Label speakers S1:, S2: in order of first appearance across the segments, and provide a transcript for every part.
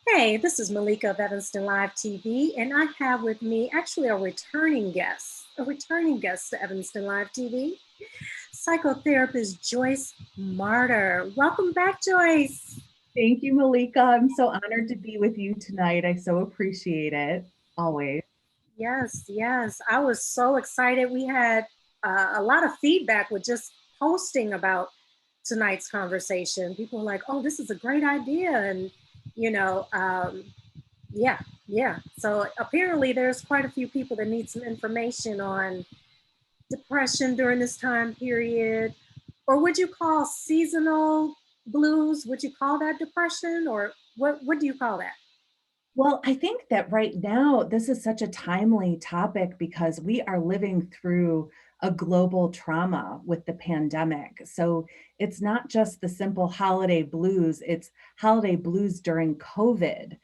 S1: Hey, this is Malika of Evanston Live TV, and I have with me actually a returning guest to Evanston Live TV, psychotherapist Joyce Marter. Welcome back, Joyce.
S2: Thank you, Malika. I'm so honored to be with you tonight. I so appreciate it, always.
S1: Yes, yes. I was so excited. We had a lot of feedback with just posting about tonight's conversation. People were like, oh, this is a great idea. And, you know, um, yeah, yeah. So apparently there's quite a few people that need some information on depression during this time period. Or would you call seasonal blues? Would you call that depression? Or what do you call that?
S2: Well, I think that right now, this is such a timely topic because we are living through a global trauma with the pandemic. So it's not just the simple holiday blues, it's holiday blues during COVID,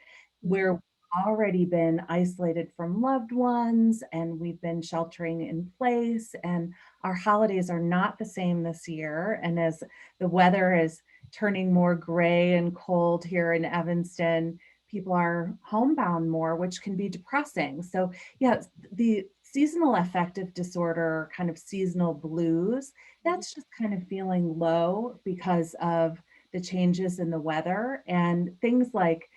S2: where we've already been isolated from loved ones and we've been sheltering in place, and our holidays are not the same this year. And as the weather is turning more gray and cold here in Evanston, people are homebound more, which can be depressing. So, yeah, the seasonal affective disorder, kind of seasonal blues, that's just kind of feeling low because of the changes in the weather and things like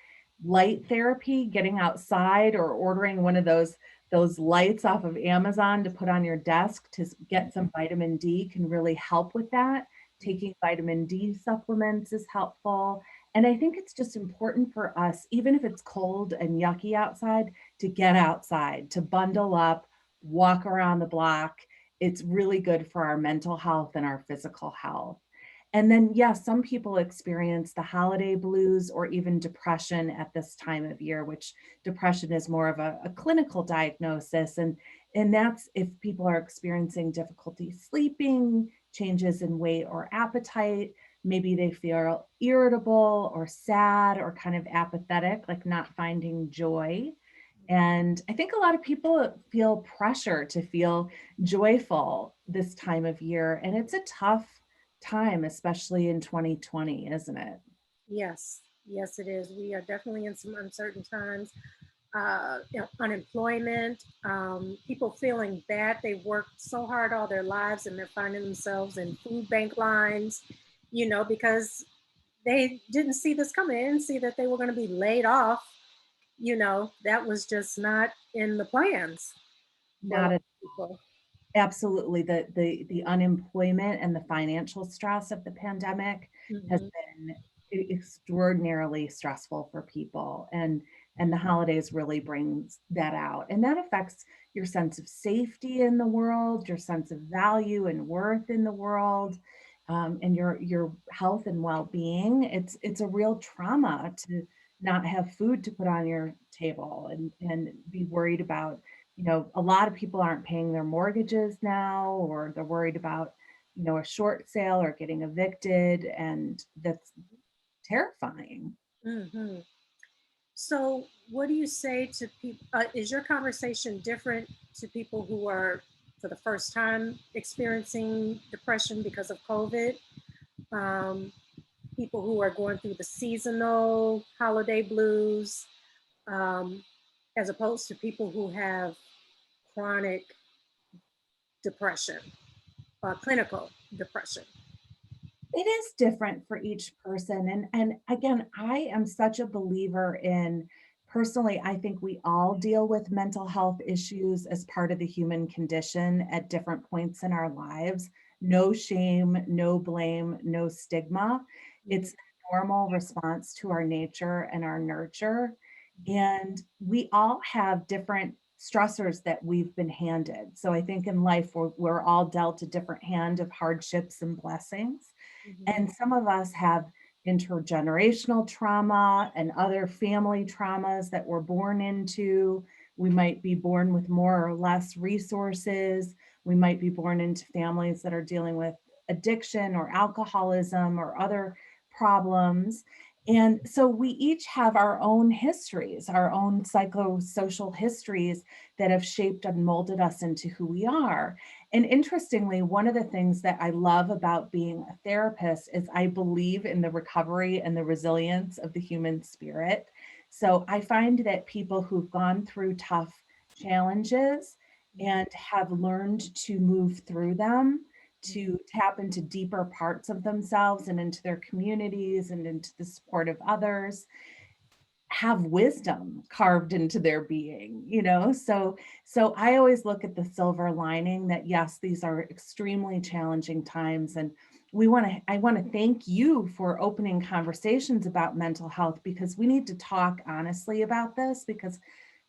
S2: light therapy, getting outside or ordering one of those lights off of Amazon to put on your desk to get some vitamin D can really help with that. Taking vitamin D supplements is helpful. And I think it's just important for us, even if it's cold and yucky outside, to get outside, to bundle up, walk around the block. It's really good for our mental health and our physical health. And then, yes, some people experience the holiday blues or even depression at this time of year, which depression is more of a clinical diagnosis. And that's if people are experiencing difficulty sleeping, changes in weight or appetite. Maybe they feel irritable or sad or kind of apathetic, like not finding joy. And I think a lot of people feel pressure to feel joyful this time of year. And it's a tough time, especially in 2020, isn't it?
S1: Yes, yes, it is. We are definitely in some uncertain times. Unemployment, people feeling bad. They worked so hard all their lives and they're finding themselves in food bank lines, because they didn't see this coming. They didn't see that they were going to be laid off. That was just not in the plans for a lot
S2: Not at
S1: of people.
S2: Absolutely. The unemployment and the financial stress of the pandemic has
S1: Hmm.
S2: been extraordinarily stressful for people. And the holidays really brings that out. And that affects your sense of safety in the world, your sense of value and worth in the world, and your health and well-being. It's a real trauma to not have food to put on your table and be worried about, a lot of people aren't paying their mortgages now, or they're worried about, a short sale or getting evicted. And that's terrifying.
S1: Hmm. So, what do you say to people? Is your conversation different to people who are, for the first time, experiencing depression because of COVID? Um, People who are going through the seasonal holiday blues, um, as opposed to people who have chronic depression, clinical depression.
S2: It is different for each person. And again, I am such a believer in, personally, I think we all deal with mental health issues as part of the human condition at different points in our lives. No shame, no blame, no stigma.
S1: Mhm.
S2: It's a normal response to our nature and our nurture. And we all have different stressors that we've been handed. So I think in life, we're all dealt a different hand of hardships and blessings.
S1: Mhm.
S2: And some of us have intergenerational trauma and other family traumas that we're born into. We might be born with more or less resources. We might be born into families that are dealing with addiction or alcoholism or other problems. And so we each have our own histories, our own psychosocial histories that have shaped and molded us into who we are. And interestingly, one of the things that I love about being a therapist is I believe in the recovery and the resilience of the human spirit. So I find that people who've gone through tough challenges and have learned to move through them, to tap into deeper parts of themselves and into their communities and into the support of others, have wisdom carved into their being, you know? So I always look at the silver lining that yes, these are extremely challenging times, and I want to thank you for opening conversations about mental health, because we need to talk honestly about this, because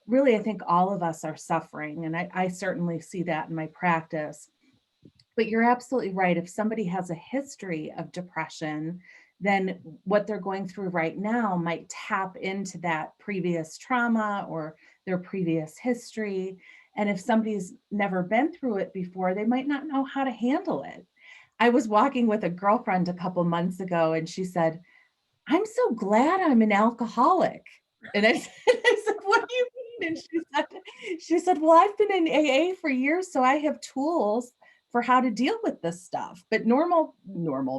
S2: really I think all of us are suffering, and I certainly see that in my practice. But you're absolutely right. If somebody has a history of depression, then what they're going through right now might tap into that previous trauma or their previous history. And if somebody's never been through it before, they might not know how to handle it. I was walking with a girlfriend a couple months ago, and she said, "I'm so glad I'm an alcoholic." And I said, "What do you mean?" And she said, "Well, I've been in AA for years, so I have tools for how to deal with this stuff." But normal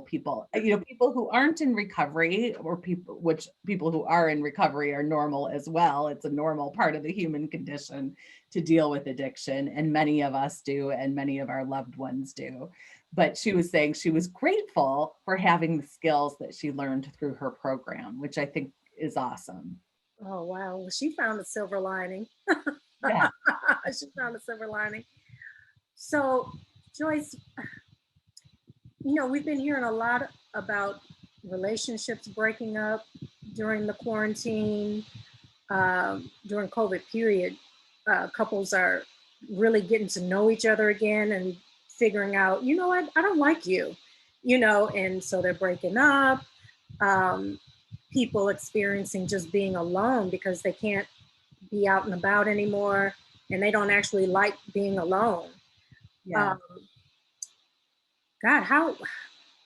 S2: people, you know, people who aren't in recovery, or people who are in recovery are normal as well. It's a normal part of the human condition to deal with addiction, and many of us do, and many of our loved ones do. But she was saying she was grateful for having the skills that she learned through her program, which I think is awesome.
S1: Oh, wow. Well, she found a silver lining.
S2: Yeah.
S1: She found a silver lining. So, Joyce, we've been hearing a lot about relationships breaking up during the quarantine, during COVID period. Couples are really getting to know each other again and figuring out, I don't like you, and so they're breaking up. Um, People experiencing just being alone because they can't be out and about anymore, and they don't actually like being alone.
S2: Yeah.
S1: Um, God, how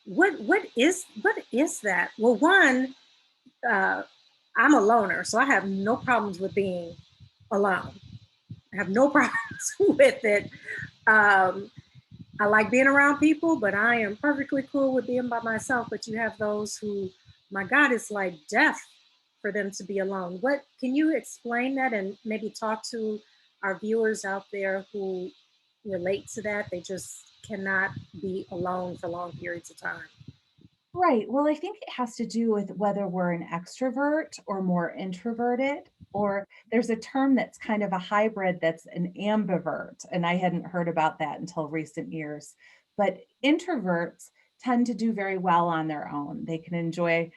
S1: what is that? Well, one, uh, I'm a loner, so I have no problems with being alone. I have no problems with it. Um, I like being around people, but I am perfectly cool with being by myself. But you have those who, my God, it's like death for them to be alone. What can you explain that and maybe talk to our viewers out there who relate to that? They just cannot be alone for long periods of time.
S2: Right. Well, I think it has to do with whether we're an extrovert or more introverted, or there's a term that's kind of a hybrid that's an ambivert. And I hadn't heard about that until recent years. But introverts tend to do very well on their own. They can enjoy,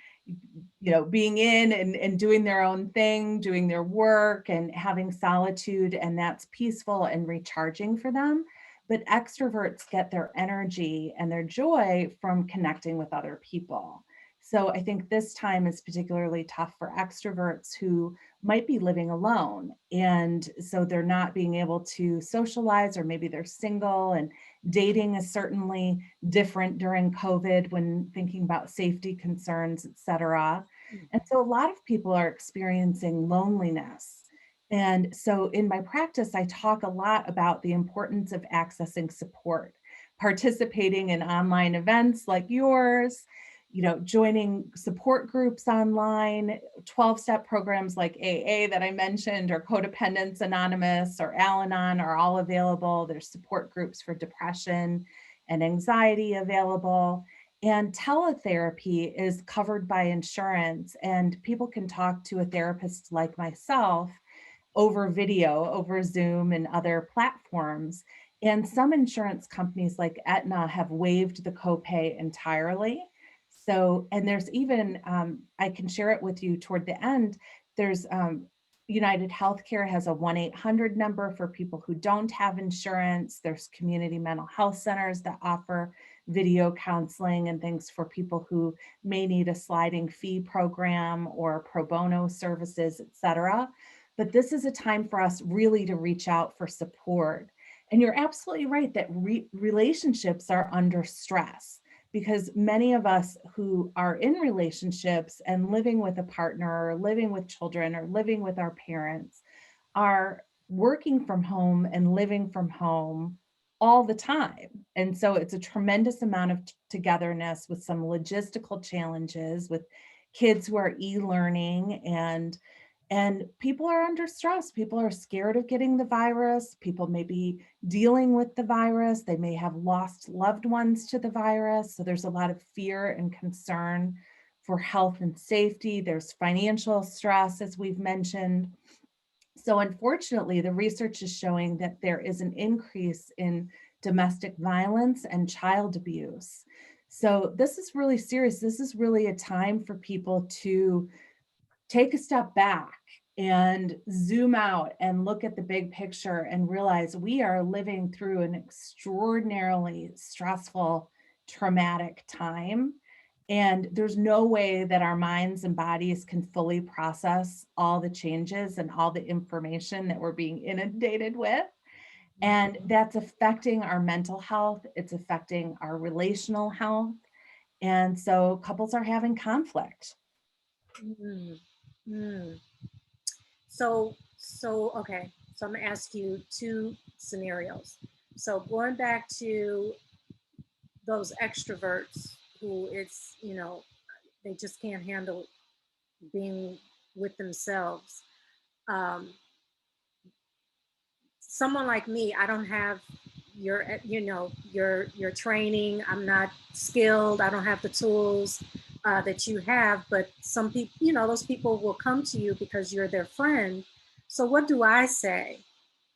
S2: being in and doing their own thing, doing their work and having solitude, and that's peaceful and recharging for them. But extroverts get their energy and their joy from connecting with other people. So I think this time is particularly tough for extroverts who might be living alone. And so they're not being able to socialize, or maybe they're single, and dating is certainly different during COVID when thinking about safety concerns, et cetera. And so a lot of people are experiencing loneliness. And so in my practice, I talk a lot about the importance of accessing support, participating in online events like yours, joining support groups online, 12-step programs like AA that I mentioned, or Codependence Anonymous or Al Anon are all available. There's support groups for depression and anxiety available. And teletherapy is covered by insurance, and people can talk to a therapist like myself over video, over Zoom and other platforms. And some insurance companies like Aetna have waived the copay entirely. So, and there's even, I can share it with you toward the end. There's United Healthcare has a 1-800 number for people who don't have insurance. There's community mental health centers that offer video counseling and things for people who may need a sliding fee program or pro bono services, et cetera. But this is a time for us really to reach out for support. And you're absolutely right that relationships are under stress, because many of us who are in relationships and living with a partner, or living with children, or living with our parents are working from home and living from home all the time. And so it's a tremendous amount of togetherness, with some logistical challenges with kids who are e-learning, and And people are under stress. People are scared of getting the virus. People may be dealing with the virus. They may have lost loved ones to the virus. So there's a lot of fear and concern for health and safety. There's financial stress, as we've mentioned. So unfortunately, the research is showing that there is an increase in domestic violence and child abuse. So this is really serious. This is really a time for people to take a step back and zoom out and look at the big picture and realize we are living through an extraordinarily stressful, traumatic time. And there's no way that our minds and bodies can fully process all the changes and all the information that we're being inundated with. And that's affecting our mental health, it's affecting our relational health. And so couples are having conflict.
S1: Mm, mm. So okay. So I'm gonna ask you two scenarios. So going back to those extroverts who it's, they just can't handle being with themselves. Um, Someone like me, I don't have your training. I'm not skilled. I don't have the tools that you have. But some people, those people will come to you because you're their friend. So what do I say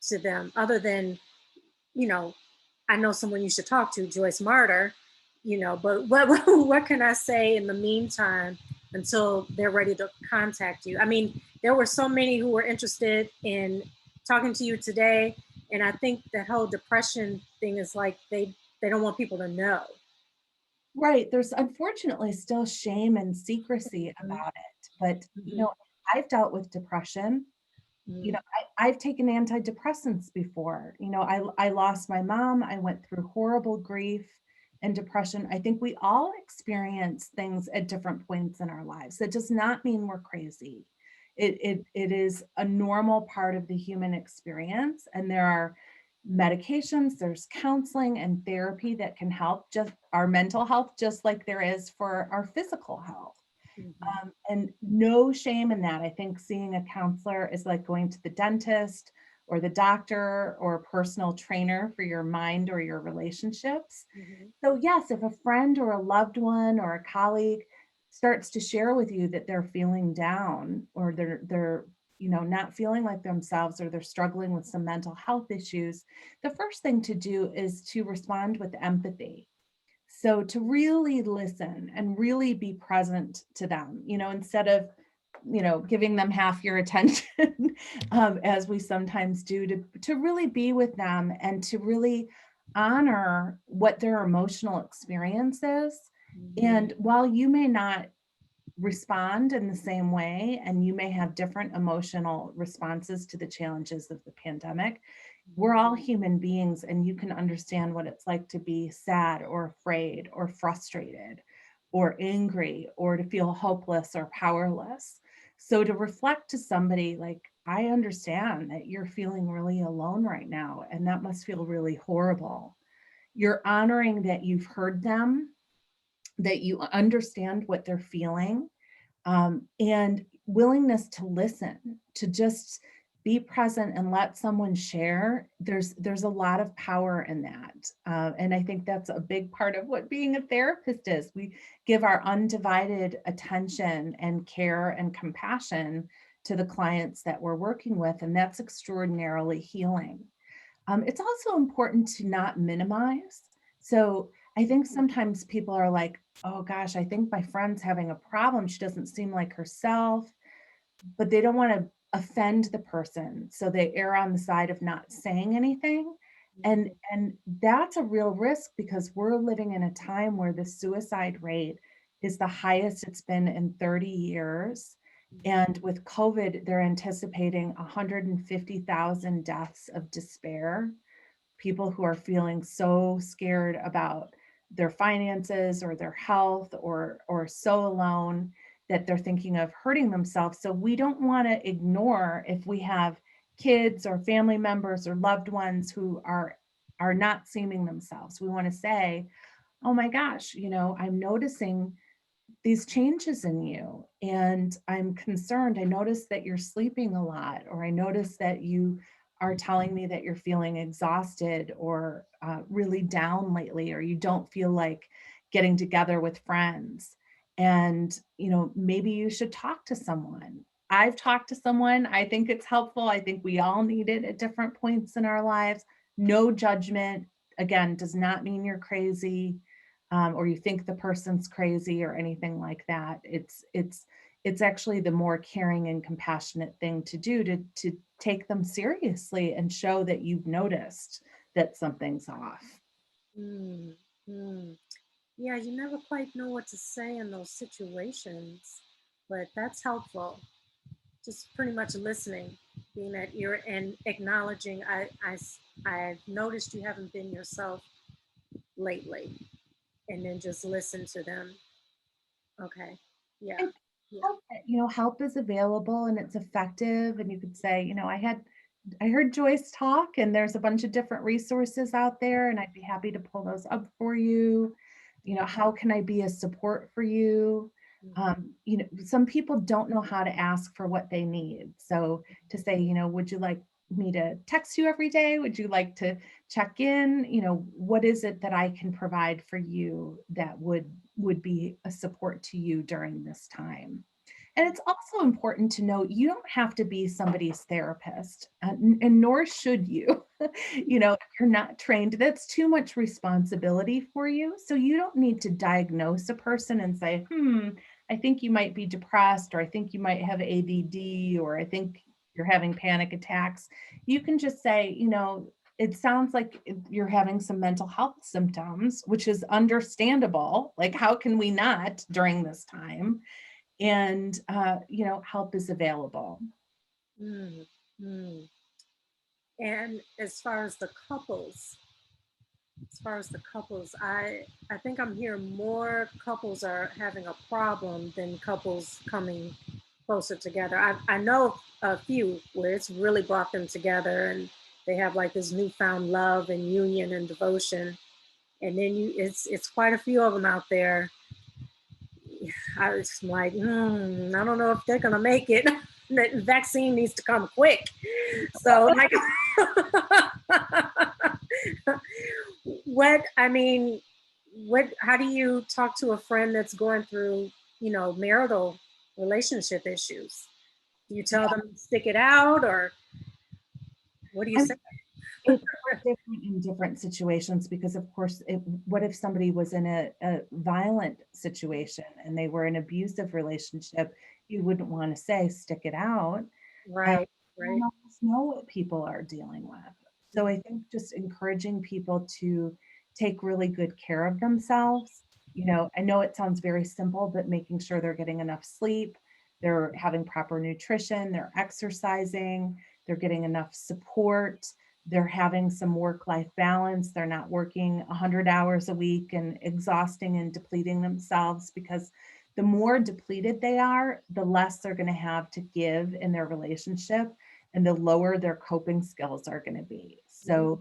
S1: to them other than, you know, I know someone you should talk to, Joyce Marter, but what what can I say in the meantime until they're ready to contact you? I mean, there were so many who were interested in talking to you today, and I think that whole depression thing is like they don't want people to know.
S2: Right, there's unfortunately still shame and secrecy
S1: Mhm,
S2: about it, but,
S1: mhm,
S2: I've dealt with depression.
S1: mhm,
S2: I've taken antidepressants before. I lost my mom, I went through horrible grief and depression. I think we all experience things at different points in our lives. That does not mean we're crazy. It is a normal part of the human experience, and there are medications, there's counseling and therapy that can help just our mental health, just like there is for our physical health.
S1: mhm,
S2: And no shame in that. I think seeing a counselor is like going to the dentist or the doctor or a personal trainer for your mind or your relationships.
S1: mhm,
S2: So, yes, if a friend or a loved one or a colleague starts to share with you that they're feeling down or they're not feeling like themselves or they're struggling with some mental health issues, the first thing to do is to respond with empathy. So to really listen and really be present to them, instead of, giving them half your attention, as we sometimes do, to really be with them and to really honor what their emotional experience is.
S1: mhm,
S2: And while you may not respond in the same way, and you may have different emotional responses to the challenges of the pandemic, we're all human beings, and you can understand what it's like to be sad or afraid or frustrated or angry or to feel hopeless or powerless. So to reflect to somebody like, I understand that you're feeling really alone right now, and that must feel really horrible. You're honoring that you've heard them, that you understand what they're feeling, and willingness to listen, to just be present and let someone share. There's a lot of power in that, and I think that's a big part of what being a therapist is. We give our undivided attention and care and compassion to the clients that we're working with, and that's extraordinarily healing. It's also important to not minimize. So I think sometimes people are like, oh gosh, I think my friend's having a problem. She doesn't seem like herself, but they don't want to offend the person. So they err on the side of not saying anything. And
S1: mhm,
S2: and that's a real risk because we're living in a time where the suicide rate is the highest it's been in 30 years. And
S1: mhm,
S2: with COVID, they're anticipating 150,000 deaths of despair, people who are feeling so scared about their finances or their health or so alone that they're thinking of hurting themselves. So we don't want to ignore if we have kids or family members or loved ones who are not seeming themselves. We want to say, "Oh my gosh, I'm noticing these changes in you, and I'm concerned. I notice that you're sleeping a lot, or I notice that you are telling me that you're feeling exhausted or really down lately, or you don't feel like getting together with friends. And, maybe you should talk to someone. I've talked to someone. I think it's helpful. I think we all need it at different points in our lives. No judgment. Again, does not mean you're crazy, or you think the person's crazy or anything like that. It's actually the more caring and compassionate thing to do, to take them seriously and show that you've noticed that something's off.
S1: Mm, mm. Yeah, you never quite know what to say in those situations, but that's helpful. Just pretty much listening, being that ear and acknowledging, I've noticed you haven't been yourself lately, and then just listen to them. Okay. Yeah.
S2: And
S1: Yeah.
S2: help is available and it's effective. And you could say, I heard Joyce talk, and there's a bunch of different resources out there, and I'd be happy to pull those up for you. How can I be a support for you? Some people don't know how to ask for what they need. So to say, would you like me to text you every day? Would you like to check in? What is it that I can provide for you that would be a support to you during this time? And it's also important to know you don't have to be somebody's therapist, and nor should you. If you're not trained, that's too much responsibility for you. So you don't need to diagnose a person and say, I think you might be depressed, or I think you might have ADD, or I think you're having panic attacks. You can just say, it sounds like you're having some mental health symptoms, which is understandable. Like, how can we not during this time? And help is available.
S1: Mm, mm. And as far as the couples, I think I'm hearing more couples are having a problem than couples coming closer together. I know a few where it's really brought them together, and they have like this newfound love and union and devotion. And then it's quite a few of them out there. I was like, I don't know if they're gonna make it. The vaccine needs to come quick. So like, what I mean, how do you talk to a friend that's going through, marital relationship issues? Do you tell them to stick it out, or what do you
S2: I
S1: say?
S2: It's different in different situations because, of course, what if somebody was in a violent situation and they were in an abusive relationship? You wouldn't want to say, stick it out. And
S1: Right,
S2: we don't
S1: right.
S2: always know what people are dealing with. So I think just encouraging people to take really good care of themselves. I know it sounds very simple, but making sure they're getting enough sleep, they're having proper nutrition, they're exercising, they're getting enough support, they're having some work-life balance. They're not working 100 hours a week and exhausting and depleting themselves, because the more depleted they are, the less they're going to have to give in their relationship, and the lower their coping skills are going to be. So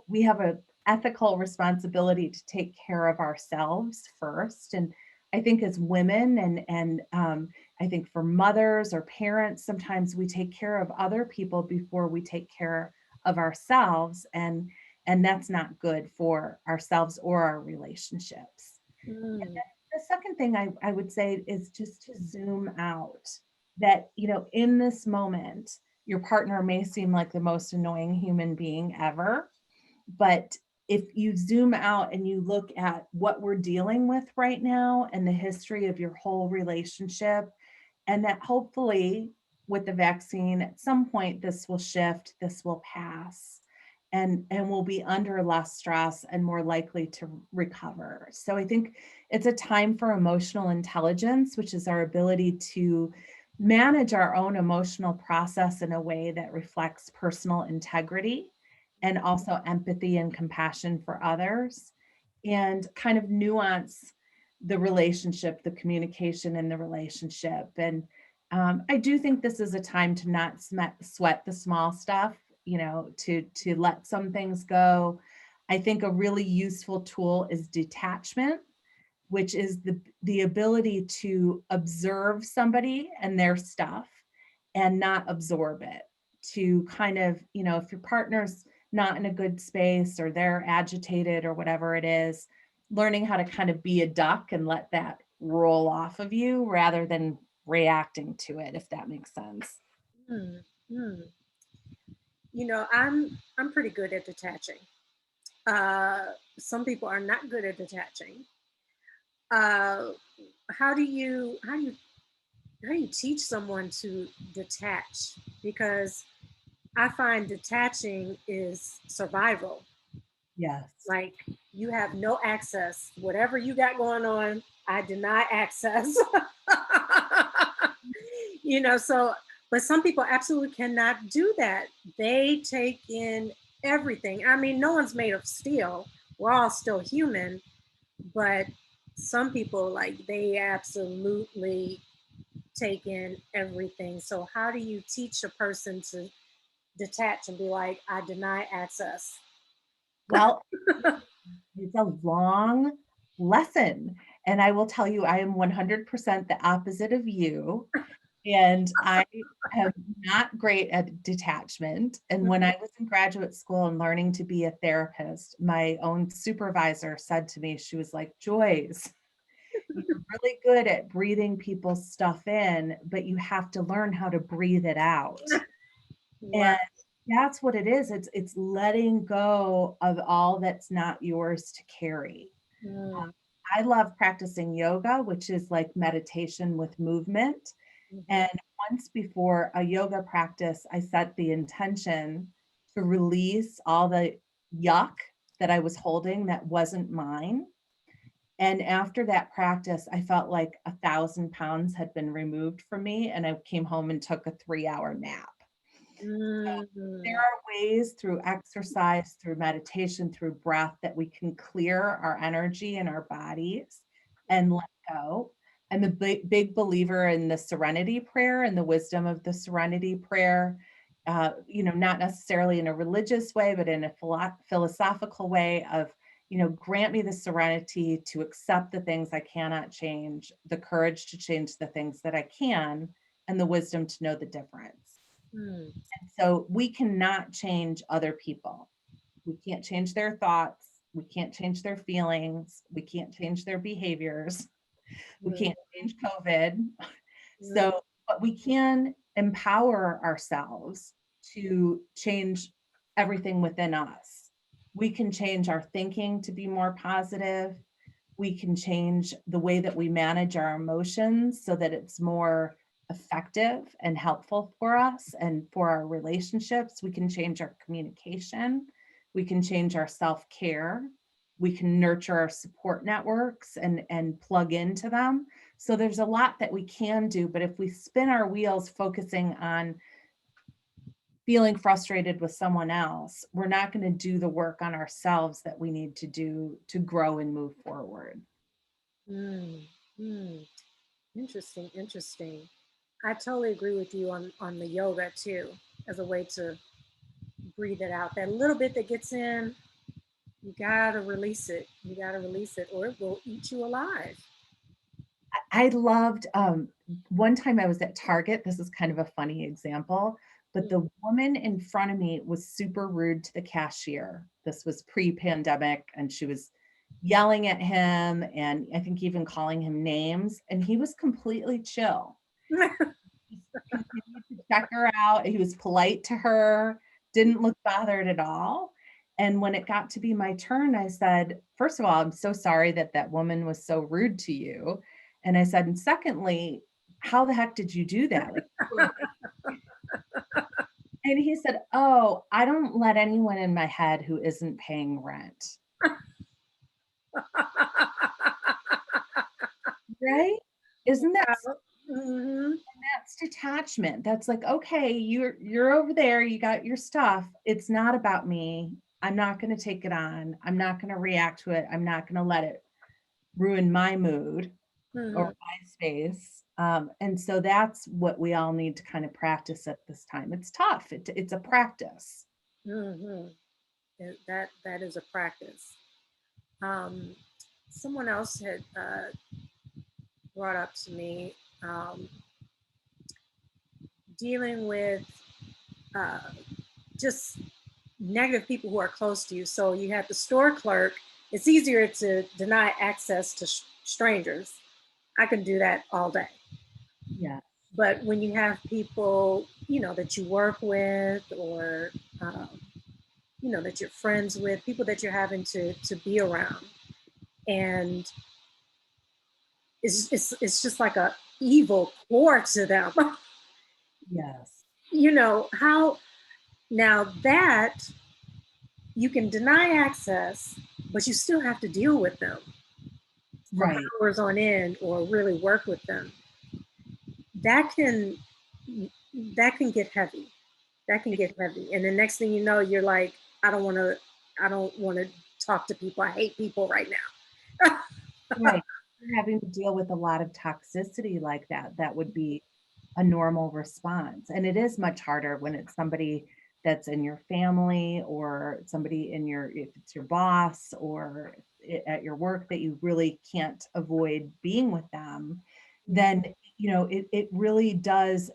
S2: we have an ethical responsibility to take care of ourselves first. And I think as women, and I think for mothers or parents, sometimes we take care of other people before we take care of ourselves, and that's not good for ourselves or our relationships. And
S1: Mm,
S2: then the second thing I would say is just to zoom out, that in this moment your partner may seem like the most annoying human being ever, but if you zoom out and you look at what we're dealing with right now and the history of your whole relationship, and that hopefully with the vaccine at some point this will shift, this will pass, and we'll be under less stress and more likely to recover. So I think it's a time for emotional intelligence, which is our ability to manage our own emotional process in a way that reflects personal integrity and also empathy and compassion for others, and kind of nuance the relationship, the communication in the relationship. And I do think this is a time to not sweat the small stuff, to let some things go. I think a really useful tool is detachment. which is the ability to observe somebody and their stuff and not absorb it. To kind of, if your partner's not in a good space or they're agitated or whatever it is, learning how to kind of be a duck and let that roll off of you rather than reacting to it, if that makes sense.
S1: Hmm. Hmm. I'm pretty good at detaching. Some people are not good at detaching. Uh, how do you teach someone to detach? Because I find detaching is survival.
S2: Yes.
S1: Like, you have no access. Whatever you got going on, I deny access. So, but some people absolutely cannot do that. They take in everything. I mean, no one's made of steel. We're all still human, but some people, like, they absolutely take in everything. So how do you teach a person to detach and be like, I deny access?
S2: Well, it's a long lesson. And I will tell you, I am 100% the opposite of you. And I am not great at detachment. And when I was in graduate school and learning to be a therapist, my own supervisor said to me, she was like, Joyce, you're really good at breathing people's stuff in, but you have to learn how to breathe it out.
S1: Wow.
S2: And that's what it is. It's letting go of all that's not yours to carry.
S1: Mm,
S2: I love practicing yoga, which is like meditation with movement.
S1: mhm,
S2: And once before a yoga practice, I set the intention to release all the yuck that I was holding that wasn't mine. And after that practice, I felt like 1,000 pounds had been removed from me, and I came home and took a 3-hour nap. There
S1: mm,
S2: are ways through exercise, through meditation, through breath that we can clear our energy in our bodies and let go. I'm a big believer in the serenity prayer and the wisdom of the serenity prayer. Not necessarily in a religious way, but in a philosophical way of, grant me the serenity to accept the things I cannot change, the courage to change the things that I can, and the wisdom to know the difference.
S1: mm,
S2: So we cannot change other people. We can't change their thoughts. We can't change their feelings. We can't change their behaviors. We
S1: mm,
S2: can't change COVID.
S1: mm,
S2: So, but we can empower ourselves to change everything within us. We can change our thinking to be more positive. We can change the way that we manage our emotions so that it's more effective and helpful for us and for our relationships. We can change our communication. We can change our self-care. We can nurture our support networks and plug into them. So there's a lot that we can do, but if we spin our wheels focusing on feeling frustrated with someone else, we're not going to do the work on ourselves that we need to do to grow and move forward.
S1: mm, mm. Interesting, interesting. I totally agree with you on the yoga too, as a way to breathe it out. That little bit that gets in, you gotta release it. You gotta release it, or it will eat you alive.
S2: I loved one time I was at Target. This is kind of a funny example, but
S1: Mm.
S2: the woman in front of me was super rude to the cashier. This was pre-pandemic, and she was yelling at him and I think even calling him names. And he was completely chill. Just continued to check her out. He was polite to her, didn't look bothered at all. And when it got to be my turn, I said, first of all, I'm so sorry that that woman was so rude to you. And I said, and secondly, how the heck did you do that? Like, and he said, oh, I don't let anyone in my head who isn't paying rent. Right? Isn't that
S1: Mhm.
S2: that's detachment. That's like, okay, you're over there, you got your stuff. It's not about me. I'm not going to take it on. I'm not going to react to it. I'm not going to let it ruin my mood or
S1: Mhm.
S2: my space. And so that's what we all need to kind of practice at this time. It's tough. It's a practice.
S1: Mhm. That is a practice. Um, someone else had brought up to me, um, dealing with uh, just negative people who are close to you. So you have the store clerk. It's easier to deny access to strangers. I can do that all day.
S2: Yeah.
S1: But when you have people, that you work with, or um, that you're friends with, people that you're having to be around, and it's just like a evil core to them.
S2: Yes.
S1: How now that you can deny access, but you still have to deal with them for
S2: Right.
S1: hours on end or really work with them. That can that can get heavy. That can get heavy. And the next thing you know, you're like, I don't want to talk to people. I hate people right now.
S2: Right. You're having to deal with a lot of toxicity like that. That would be a normal response. And it is much harder when it's somebody that's in your family, or somebody if it's your boss, or at your work, that you really can't avoid being with them. Then, it really does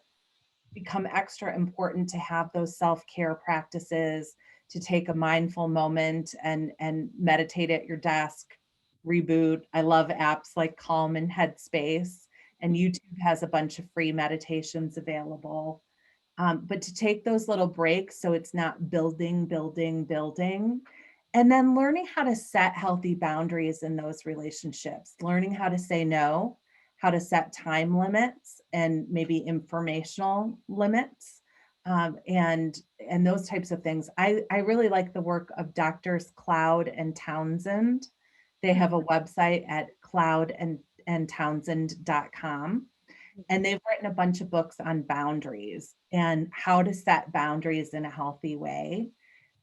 S2: become extra important to have those self-care practices, to take a mindful moment and meditate at your desk, reboot. I love apps like Calm and Headspace, and YouTube has a bunch of free meditations available. But to take those little breaks so it's not building, building, building, and then learning how to set healthy boundaries in those relationships, learning how to say no, how to set time limits and maybe informational limits, and those types of things. I really like the work of doctors Cloud and Townsend. They have a website at cloudandtownsend.com, and they've written a bunch of books on boundaries and how to set boundaries in a healthy way.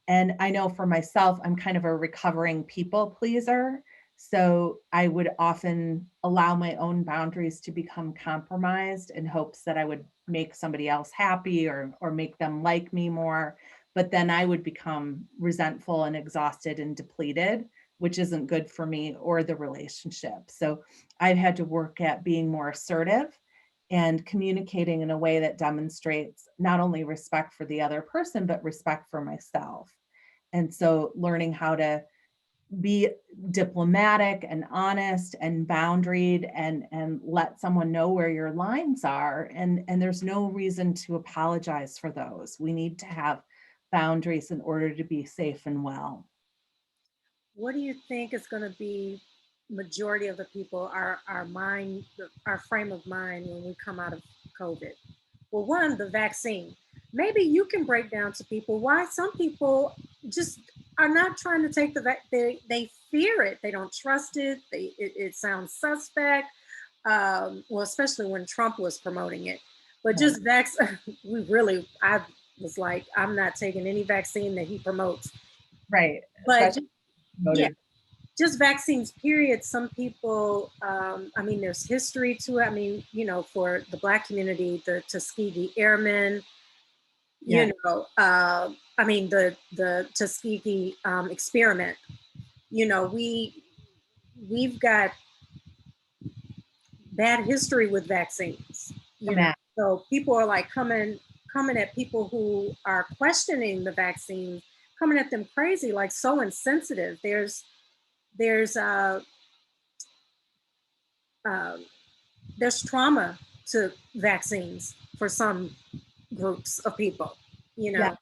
S2: And I know for myself, I'm kind of a recovering people pleaser. So I would often allow my own boundaries to become compromised in hopes that I would make somebody else happy, or make them like me more. But then I would become resentful and exhausted and depleted, which isn't good for me or the relationship. So I've had to work at being more assertive and communicating in a way that demonstrates not only respect for the other person, but respect for myself. And so learning how to be diplomatic and honest and boundaried, and let someone know where your lines are. And there's no reason to apologize for those. We need to have boundaries in order to be safe and well.
S1: What do you think is going to be majority of the people, our mind, our frame of mind when we come out of COVID? Well, one, the vaccine. Maybe you can break down to people why some people just are not trying to take the vaccine. They fear it. They don't trust it. It sounds suspect. Well, especially when Trump was promoting it. But
S2: Right.
S1: just I was like, I'm not taking any vaccine that he promotes.
S2: Right.
S1: But
S2: Especially
S1: yeah,
S2: motive.
S1: just vaccines, period. Some people, I mean, there's history to it. I mean, for the Black community, the Tuskegee Airmen,
S2: Yeah.
S1: I mean, the Tuskegee experiment. We've got bad history with vaccines.
S2: Matt.
S1: So people are like coming at people who are questioning the vaccine, coming at them crazy, like so insensitive. There's um, there's trauma to vaccines for some groups of people, you
S2: Yeah,
S1: know.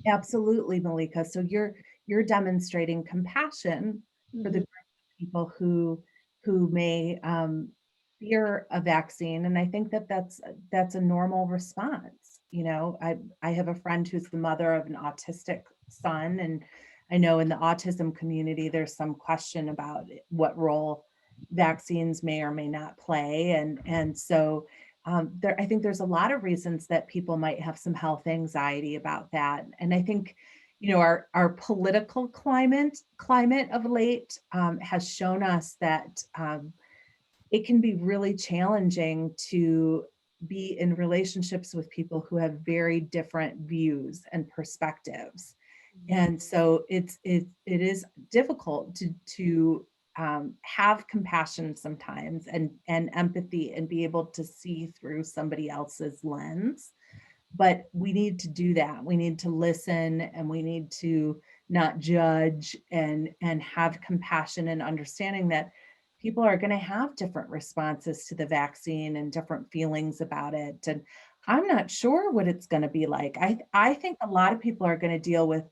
S2: absolutely, Malika. So you're demonstrating compassion for the
S1: Mhm.
S2: group of people who may fear a vaccine, and I think that that's a normal response. I have a friend who's the mother of an autistic son, and I know in the autism community there's some question about what role vaccines may or may not play, and so I think there's a lot of reasons that people might have some health anxiety about that. And I think, our political climate of late has shown us that it can be really challenging to be in relationships with people who have very different views and perspectives. And so it is difficult to have compassion sometimes and empathy and be able to see through somebody else's lens. But we need to do that. We need to listen, and we need to not judge, and have compassion and understanding that people are going to have different responses to the vaccine and different feelings about it. And I'm not sure what it's going to be like. I think a lot of people are going to deal with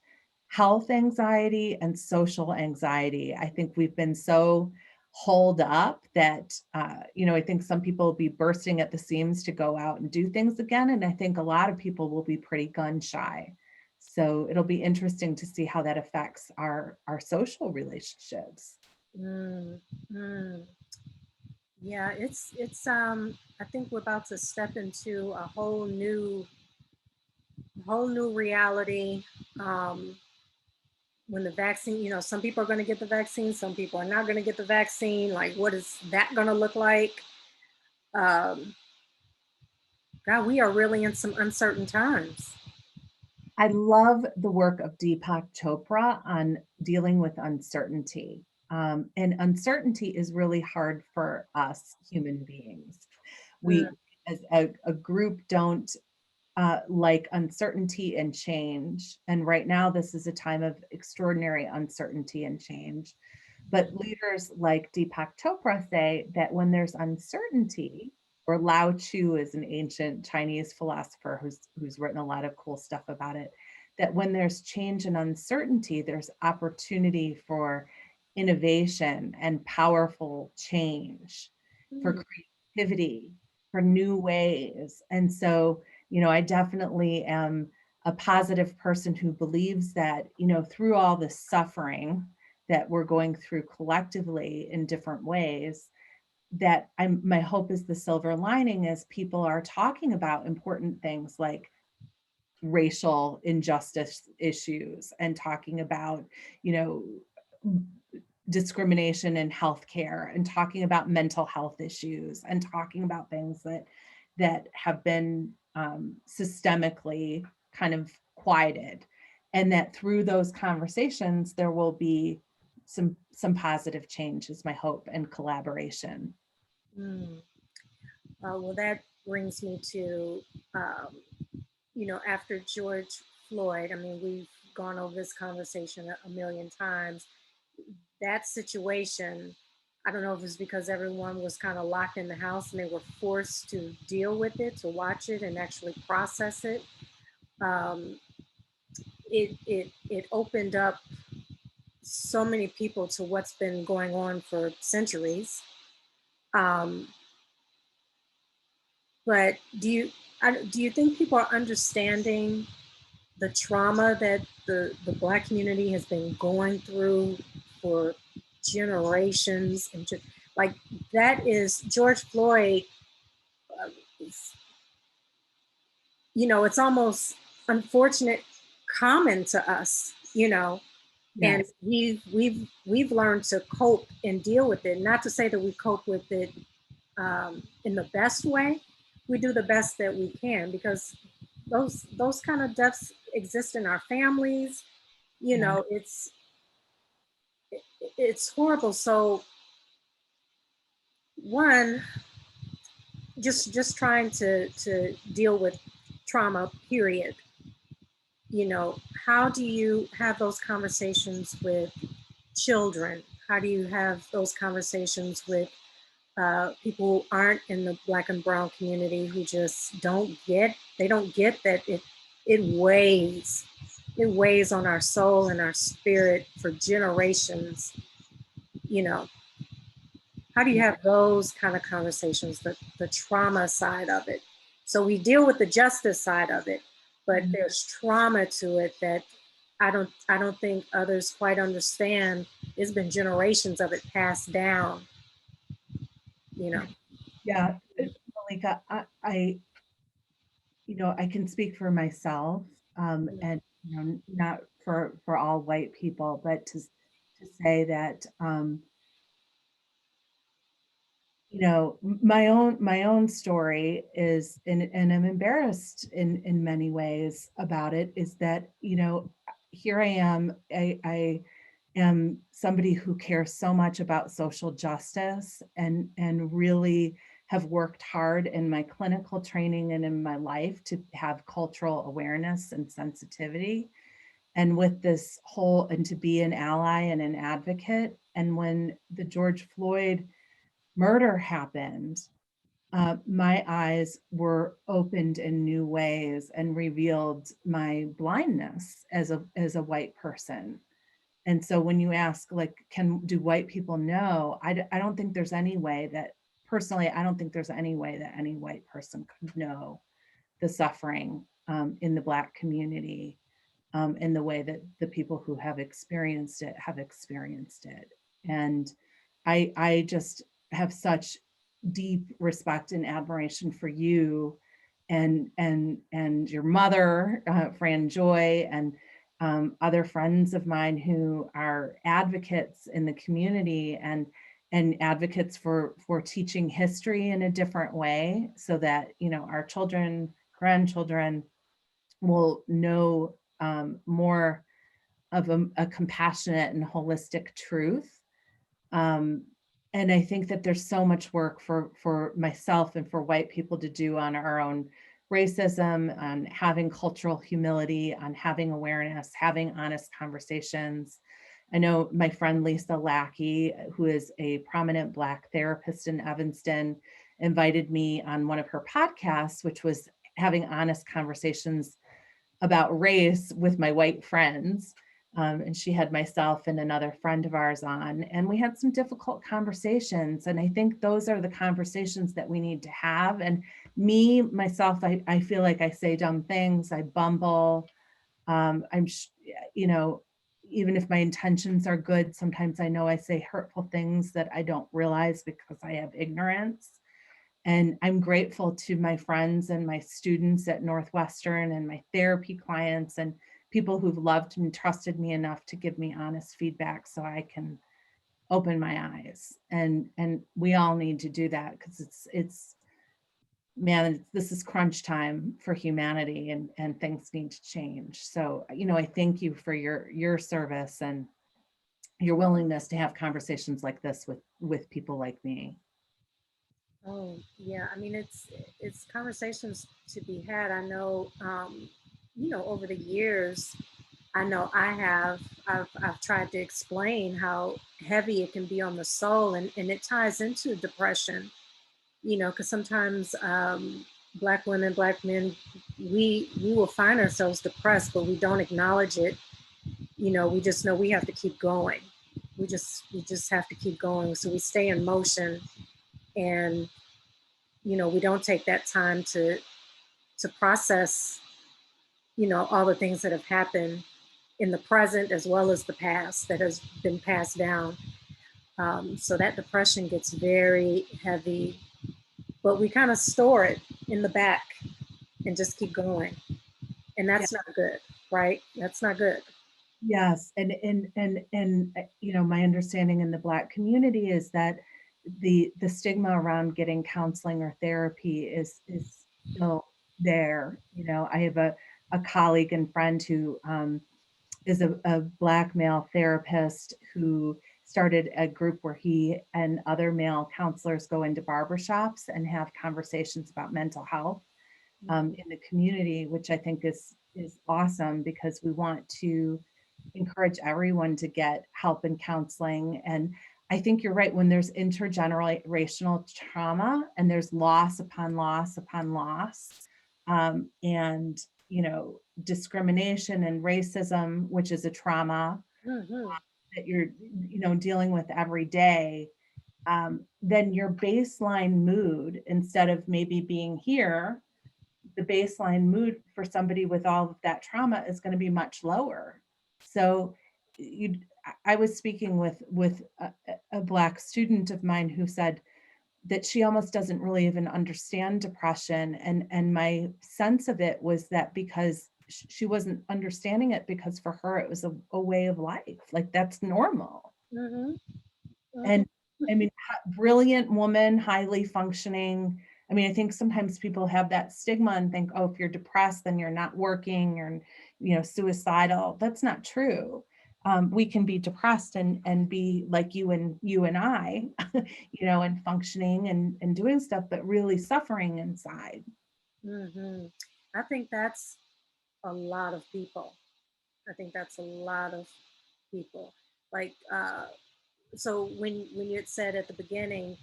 S2: health anxiety and social anxiety. I think we've been so holed up that I think some people will be bursting at the seams to go out and do things again, and I think a lot of people will be pretty gun shy. So it'll be interesting to see how that affects our social relationships.
S1: Mm, mm. Yeah, it's I think we're about to step into a whole new reality. Um when the vaccine, some people are going to get the vaccine, some people are not going to get the vaccine. Like, what is that going to look like? Um, God, we are really in some uncertain times.
S2: I love the work of Deepak Chopra on dealing with uncertainty. And uncertainty is really hard for us human beings.
S1: Mm,
S2: We, as a group, don't like uncertainty and change. And right now, this is a time of extraordinary uncertainty and change. But leaders like Deepak Chopra say that when there's uncertainty, or Lao Tzu is an ancient Chinese philosopher who's written a lot of cool stuff about it, that when there's change and uncertainty, there's opportunity for innovation and powerful change, for
S1: mm,
S2: creativity, for new ways. And so, I definitely am a positive person who believes that, through all this suffering that we're going through collectively in different ways, that my hope is the silver lining is people are talking about important things like racial injustice issues, and talking about, you know, discrimination in healthcare, and talking about mental health issues, and talking about things that have been systemically kind of quieted, and that through those conversations there will be some positive change is my hope, and collaboration.
S1: mm. Well, that brings me to, after George Floyd, I mean, we've gone over this conversation a million times. That situation, I don't know if it's because everyone was kind of locked in the house and they were forced to deal with it, to watch it and actually process it. Um, it opened up so many people to what's been going on for centuries. Um, but do you think people are understanding the trauma that the Black community has been going through for generations? Like, that is George Floyd. Uh, it's almost unfortunate common to us. And
S2: Yes.
S1: we've learned to cope and deal with it. Not to say that we cope with it in the best way. We do the best that we can, because those kind of deaths exist in our families.
S2: Yeah.
S1: It's horrible. So, one, just trying to deal with trauma, period. How do you have those conversations with children? How do you have those conversations with people who aren't in the Black and brown community, who just don't get that it weighs on our soul and our spirit for generations. you know how do you have those kind of conversations, the trauma side of it? So we deal with the justice side of it, but
S2: Mhm.
S1: there's trauma to it that I don't think others quite understand. It's been generations of it passed down, you know.
S2: Yeah, Malika, I can speak for myself, and not for all white people, but to say that, my own story is, and I'm embarrassed in many ways about it, is that, here I am, I am somebody who cares so much about social justice, and really have worked hard in my clinical training and in my life to have cultural awareness and sensitivity. And with this whole, and to be an ally and an advocate. And when the George Floyd murder happened, my eyes were opened in new ways and revealed my blindness as a white person. And so when you ask, like, do white people know? I don't think there's any way that, personally, I don't think there's any way that any white person could know the suffering in the Black community in the way that the people who have experienced it have experienced it. And I just have such deep respect and admiration for you and your mother, Fran Joy, and other friends of mine who are advocates in the community, and advocates for teaching history in a different way, so that, you know, our children, grandchildren will know more of a compassionate and holistic truth. Um, and I think that there's so much work for myself and for white people to do on our own racism, on having cultural humility, on having awareness, having honest conversations. I know my friend Lisa Lackey, who is a prominent Black therapist in Evanston, invited me on one of her podcasts, which was having honest conversations about race with my white friends. And she had myself and another friend of ours on, and we had some difficult conversations. And I think those are the conversations that we need to have. And myself, I feel like I say dumb things, I bumble. You know, even if my intentions are good, sometimes I know I say hurtful things that I don't realize because I have ignorance. And I'm grateful to my friends and my students at Northwestern and my therapy clients and people who've loved and trusted me enough to give me honest feedback so I can open my eyes. And we all need to do that, because it's man, this is crunch time for humanity, and things need to change. So, you know, I thank you for your service and your willingness to have conversations like this with people like me.
S1: Oh, yeah. I mean, it's conversations to be had. I know, you know, over the years, I know I've tried to explain how heavy it can be on the soul, and it ties into depression, you know, because sometimes Black women, Black men, we will find ourselves depressed, but we don't acknowledge it. You know, we just know we have to keep going. We just have to keep going. So we stay in motion, and you know, we don't take that time to process, you know, all the things that have happened in the present as well as the past that has been passed down. So that depression gets very heavy, but we kind of store it in the back and just keep going. And
S2: Yeah.
S1: that's not good, right? That's not good.
S2: Yes, you know, my understanding in the Black community is that the stigma around getting counseling or therapy is still there. You know, I have a colleague and friend who is a Black male therapist who started a group where he and other male counselors go into barbershops and have conversations about mental health in the community, which I think is awesome, because we want to encourage everyone to get help and counseling. And I think you're right, when there's intergenerational trauma and there's loss upon loss upon loss, and, you know, discrimination and racism, which is a trauma
S1: Mm-hmm.
S2: that you're, you know, dealing with every day, then your baseline mood, instead of maybe being here, the baseline mood for somebody with all of that trauma is going to be much lower. So you I was speaking with a Black student of mine who said that she almost doesn't really even understand depression, and my sense of it was that because she wasn't understanding it, because for her it was a way of life, like that's normal.
S1: Mm-hmm.
S2: And
S1: Mm-hmm.
S2: I mean, brilliant woman, highly functioning. I mean, I think sometimes people have that stigma and think, oh, if you're depressed, then you're not working, you're, you know, suicidal. That's not true. we can be depressed and be like you and I, and functioning and doing stuff, but really suffering inside.
S1: Hmm. I think that's a lot of people. I think that's a lot of people. Like, so when you had said at the beginning,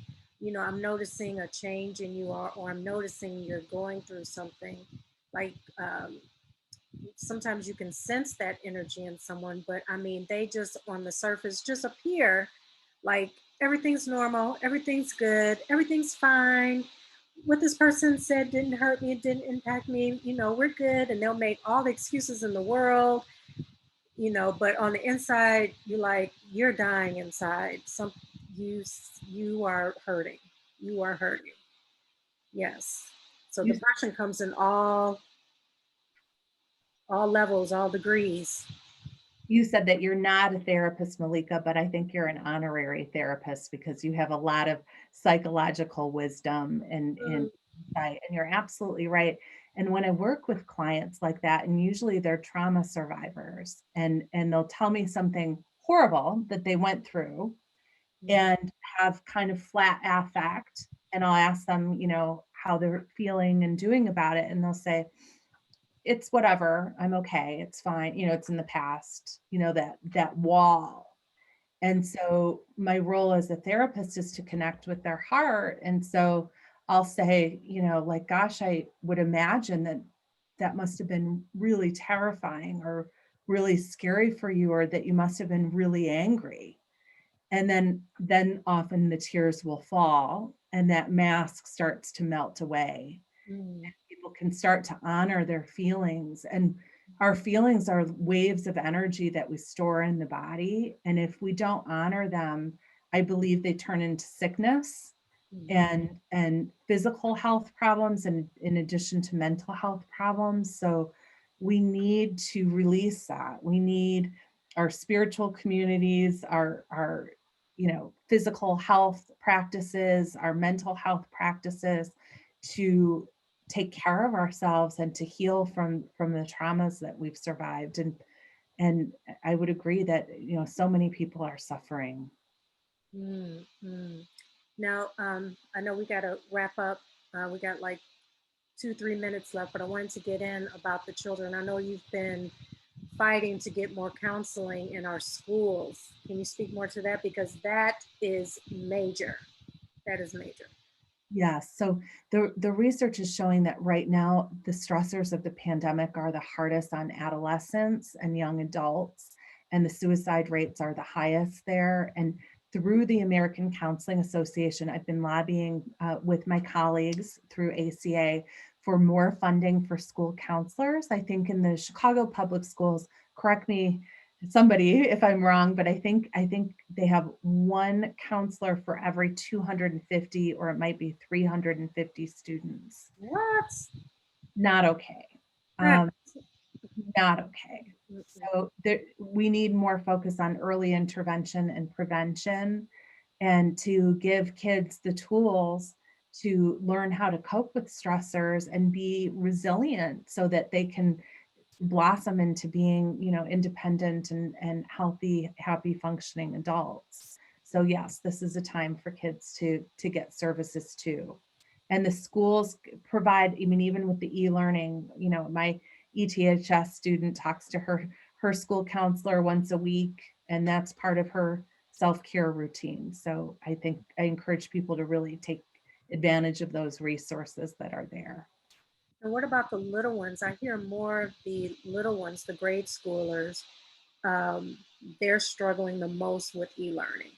S1: I'm noticing a change in you, or I'm noticing you're going through something. Like, sometimes you can sense that energy in someone, but I mean, they just on the surface just appear like everything's normal, everything's good, everything's fine. What this person said didn't hurt me, it didn't impact me, we're good. And they'll make all the excuses in the world, but on the inside, you're dying inside. You you are hurting. You are hurting. Yes. So
S2: You,
S1: depression comes in all levels, all degrees.
S2: you said that you're not a therapist, Malika, but I think you're an honorary therapist because you have a lot of psychological wisdom and
S1: Mm,
S2: insight, and you're absolutely right. And when I work with clients like that, and usually they're trauma survivors, and they'll tell me something horrible that they went through
S1: mm,
S2: and have kind of flat affect, and I'll ask them, how they're feeling and doing about it, and they'll say, it's whatever, I'm okay, it's fine, it's in the past, that wall. And so my role as a therapist is to connect with their heart. And so I'll say, like, gosh, I would imagine that that must have been really terrifying or really scary for you, or that you must have been really angry. And then often the tears will fall and that mask starts to melt away.
S1: mm,
S2: People can start to honor their feelings, and our feelings are waves of energy that we store in the body, and if we don't honor them, I believe they turn into sickness
S1: mm,
S2: and physical health problems, and in addition to mental health problems. So we need to release that. We need our spiritual communities, our physical health practices, our mental health practices, to take care of ourselves and to heal from the traumas that we've survived. And I would agree that so many people are suffering.
S1: mm, mm. Now, I know we got to wrap up. We got like 2, 3 minutes left, but I wanted to get in about the children. I know you've been fighting to get more counseling in our schools. Can you speak more to that? Because that is major. That is major.
S2: Yes. So the research is showing that right now the stressors of the pandemic are the hardest on adolescents and young adults, and the suicide rates are the highest there. And through the American Counseling Association, I've been lobbying with my colleagues through ACA for more funding for school counselors. I think in the Chicago public schools, correct me somebody if I'm wrong, but I think they have one counselor for every 250, or it might be 350 students.
S1: What?
S2: Not okay.
S1: That,
S2: Um, Not okay. So there, we need more focus on early intervention and prevention, and to give kids the tools to learn how to cope with stressors and be resilient so that they can blossom into being, independent and healthy, happy, functioning adults. So yes, this is a time for kids to get services too. And the schools provide, I mean, even with the e-learning, my ETHS student talks to her school counselor once a week, and that's part of her self-care routine. So I think I encourage people to really take advantage of those resources that are there.
S1: and what about the little ones? I hear more of the little ones, the grade schoolers. Um, they're struggling the most with e-learning.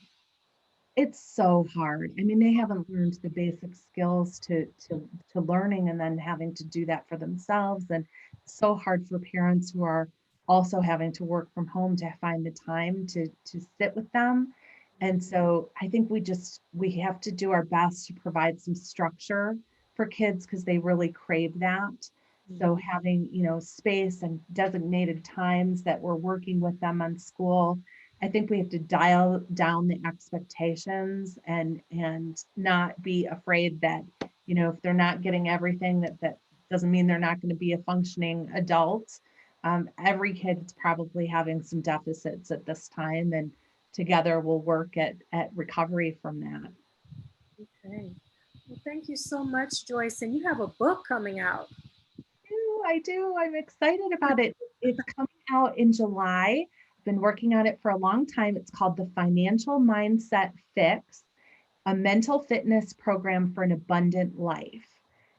S2: It's so hard. I mean, they haven't learned the basic skills to learning, and then having to do that for themselves. And it's so hard for parents who are also having to work from home to find the time to sit with them. And so I think we have to do our best to provide some structure for kids because they really crave that. So
S1: Mhm.
S2: having, space and designated times that we're working with them on school. I think we have to dial down the expectations and not be afraid that, if they're not getting everything, that doesn't mean they're not going to be a functioning adult. every kid's probably having some deficits at this time, and together we'll work at recovery from that.
S1: Okay. Well, thank you so much, Joyce. And you have a book coming out.
S2: I do. I'm excited about it. It's coming out in July. I've been working on it for a long time. It's called The Financial Mindset Fix, a mental fitness program for an abundant life.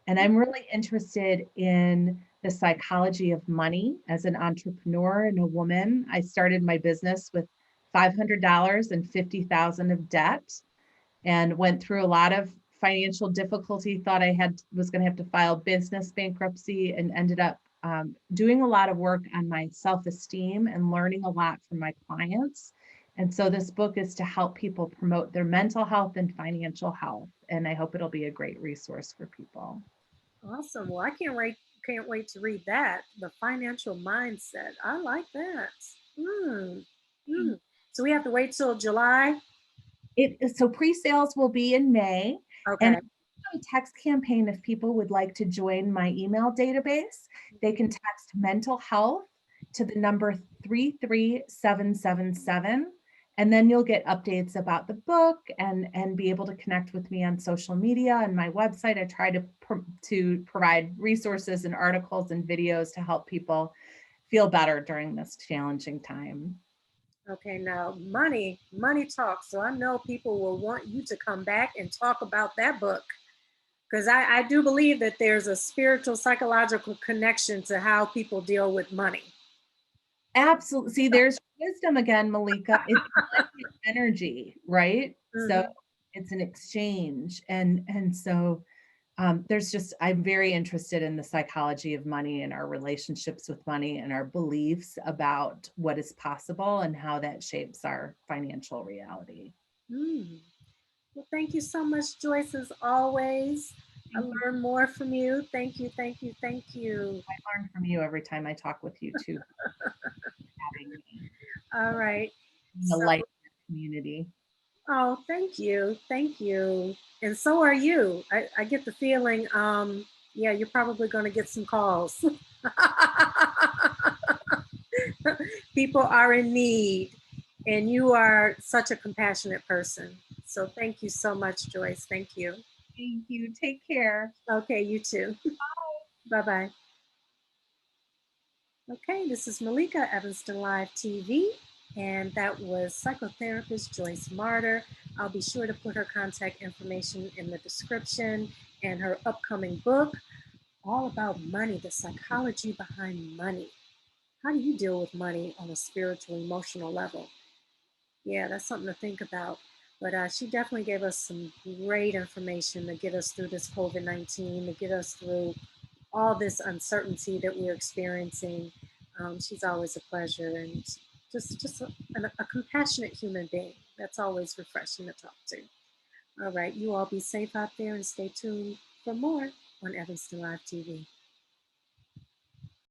S2: And I'm really interested in the psychology of money as an entrepreneur and a woman. I started my business with $500 and $50,000 of debt and went through a lot of financial difficulty, thought I was going to have to file business bankruptcy, and ended up doing a lot of work on my self-esteem and learning a lot from my clients. And so this book is to help people promote their mental health and financial health. And I hope it'll be a great resource for people.
S1: Awesome. Well, I can't wait to read that. The financial mindset. I like that. Mm. Mm. So we have to wait till July.
S2: So pre-sales will be in May. And
S1: Okay.
S2: a text campaign, if people would like to join my email database, they can text mental health to the number 33777, and then you'll get updates about the book and be able to connect with me on social media and my website. I try to provide resources and articles and videos to help people feel better during this challenging time.
S1: Okay. Now, money talks. So I know people will want you to come back and talk about that book, because I do believe that there's a spiritual, psychological connection to how people deal with money.
S2: Absolutely. See, there's wisdom again, Malika. It's energy, right? So
S1: Mhm.
S2: it's an exchange. And so there's just, I'm very interested in the psychology of money and our relationships with money and our beliefs about what is possible and how that shapes our financial reality.
S1: Mm. Well, thank you so much, Joyce, as always. I
S2: Thank you.
S1: learned more from you. Thank you, thank you, thank you.
S2: I learn from you every time I talk with you too, having me,
S1: All right.
S2: being a
S1: So,
S2: light in the community.
S1: oh, thank you. Thank you. And so are you. I get the feeling, yeah, you're probably going to get some calls. People are in need, and you are such a compassionate person. So thank you so much, Joyce. Thank you.
S2: Thank you. Take care.
S1: Okay, you too. Bye bye. Okay, this is Malika, Evanston Live TV, and that was psychotherapist Joyce Marter. I'll be sure to put her contact information in the description, and her upcoming book, all about money, the psychology behind money. How do you deal with money on a spiritual, emotional level? Yeah, that's something to think about. But she definitely gave us some great information to get us through this COVID-19, to get us through all this uncertainty that we're experiencing. She's always a pleasure, and just a compassionate human being. That's always refreshing to talk to. All right, you all be safe out there and stay tuned for more on Evanston Live TV.